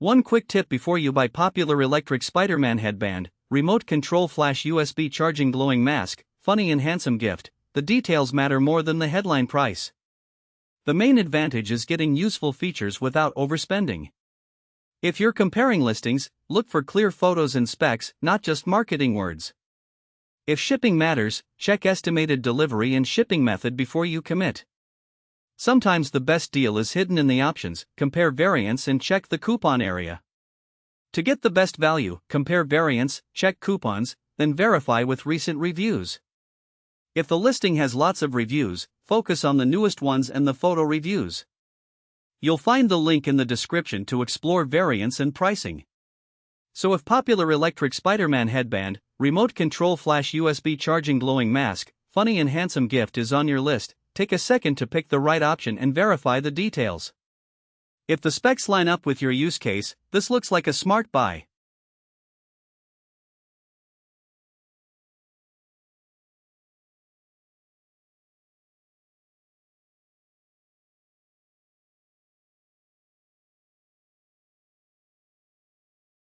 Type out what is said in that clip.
One quick tip before you buy: popular electric Spider-Man headband, remote control flash USB charging glowing mask, funny and handsome gift. The details matter more than the headline price. The main advantage is getting useful features without overspending. If you're comparing listings, look for clear photos and specs, not just marketing words. If shipping matters, check estimated delivery and shipping method before you commit. Sometimes the best deal is hidden in the options. Compare variants and check the coupon area. To get the best value, compare variants, check coupons, then verify with recent reviews. If the listing has lots of reviews, focus on the newest ones and the photo reviews. You'll find the link in the description to explore variants and pricing. So if popular electric Spider-Man headband, remote control flash USB charging glowing mask, funny and handsome gift is on your list, take a second to pick the right option and verify the details. If the specs line up with your use case, this looks like a smart buy.